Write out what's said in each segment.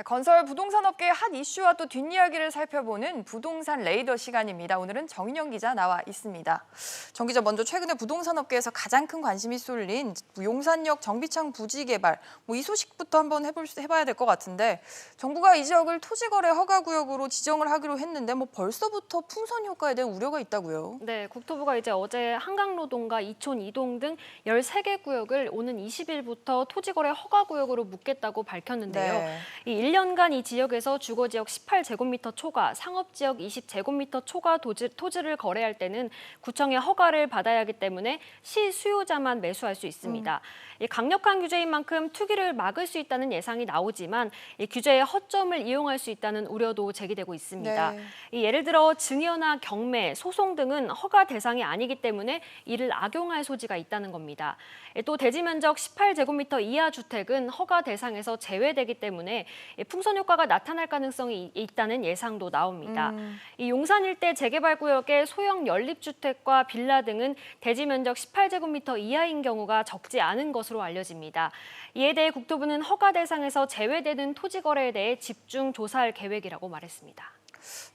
건설 부동산 업계의 핫 이슈와 또 뒷이야기를 살펴보는 부동산 레이더 시간입니다. 오늘은 정인영 기자 나와 있습니다. 정 기자, 먼저 최근에 부동산 업계에서 가장 큰 관심이 쏠린 용산역 정비창 부지 개발, 이 소식부터 한번 해봐야 될 것 같은데, 정부가 이 지역을 토지거래 허가구역으로 지정을 하기로 했는데 벌써부터 풍선 효과에 대한 우려가 있다고요? 네, 국토부가 어제 한강로동과 이촌 2동 등 13개 구역을 오는 20일부터 토지거래 허가구역으로 묶겠다고 밝혔는데요. 네. 이 1년간 이 지역에서 주거지역 18제곱미터 초과, 상업지역 20제곱미터 초과 토지를 거래할 때는 구청의 허가를 받아야 하기 때문에 시수요자만 매수할 수 있습니다. 이 강력한 규제인 만큼 투기를 막을 수 있다는 예상이 나오지만 이 규제의 허점을 이용할 수 있다는 우려도 제기되고 있습니다. 네. 이 예를 들어 증여나 경매, 소송 등은 허가 대상이 아니기 때문에 이를 악용할 소지가 있다는 겁니다. 또 대지 면적 18제곱미터 이하 주택은 허가 대상에서 제외되기 때문에 풍선 효과가 나타날 가능성이 있다는 예상도 나옵니다. 이 용산 일대 재개발 구역의 소형 연립주택과 빌라 등은 대지 면적 18제곱미터 이하인 경우가 적지 않은 것으로 알려집니다. 이에 대해 국토부는 허가 대상에서 제외되는 토지 거래에 대해 집중 조사할 계획이라고 말했습니다.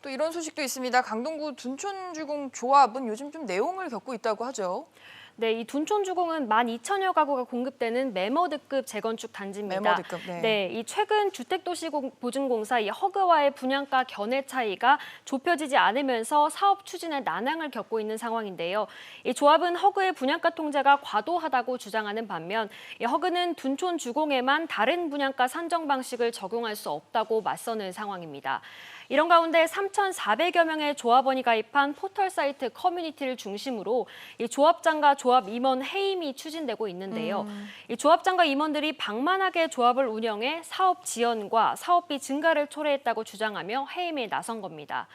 또 이런 소식도 있습니다. 강동구 둔촌주공조합은 요즘 좀 내용을 겪고 있다고 하죠. 네, 이 둔촌주공은 12,000여 가구가 공급되는 매머드급 재건축 단지입니다. 매머드급, 네. 이 최근 주택도시보증공사 이 허그와의 분양가 견해 차이가 좁혀지지 않으면서 사업 추진에 난항을 겪고 있는 상황인데요. 이 조합은 허그의 분양가 통제가 과도하다고 주장하는 반면 이 허그는 둔촌주공에만 다른 분양가 산정 방식을 적용할 수 없다고 맞서는 상황입니다. 이런 가운데 3,400여 명의 조합원이 가입한 포털 사이트 커뮤니티를 중심으로 이 조합장과 조합 임원 해임이 추진되고 있는데요. 이 조합장과 임원들이 방만하게 조합을 운영해 사업 지연과 사업비 증가를 초래했다고 주장하며 해임에 나선 겁니다.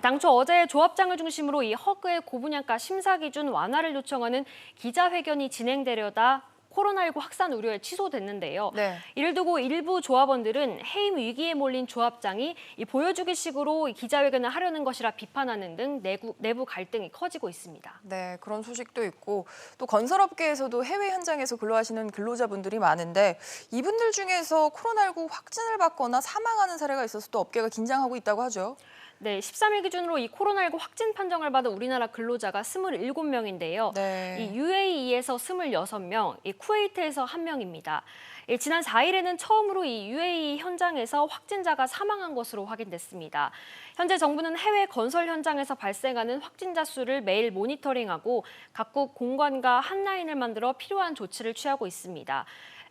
당초 어제 조합장을 중심으로 이 허그의 고분양가 심사 기준 완화를 요청하는 기자회견이 진행되려다 코로나19 확산 우려에 취소됐는데요. 네. 이를 두고 일부 조합원들은 해임 위기에 몰린 조합장이 이 보여주기식으로 기자회견을 하려는 것이라 비판하는 등 내부 갈등이 커지고 있습니다. 네, 그런 소식도 있고 또 건설업계에서도 해외 현장에서 근로하시는 근로자분들이 많은데 이분들 중에서 코로나19 확진을 받거나 사망하는 사례가 있어서 또 업계가 긴장하고 있다고 하죠. 네, 13일 기준으로 이 코로나19 확진 판정을 받은 우리나라 근로자가 27명인데요. 네. 이 UAE에서 26명, 이 쿠웨이트에서 1명입니다. 지난 4일에는 처음으로 이 UAE 현장에서 확진자가 사망한 것으로 확인됐습니다. 현재 정부는 해외 건설 현장에서 발생하는 확진자 수를 매일 모니터링하고 각국 공관과 핫라인을 만들어 필요한 조치를 취하고 있습니다.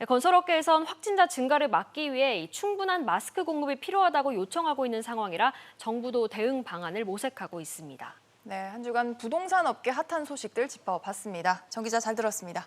건설업계에선 확진자 증가를 막기 위해 충분한 마스크 공급이 필요하다고 요청하고 있는 상황이라 정부도 대응 방안을 모색하고 있습니다. 네, 한 주간 부동산 업계 핫한 소식들 짚어봤습니다. 정 기자 잘 들었습니다.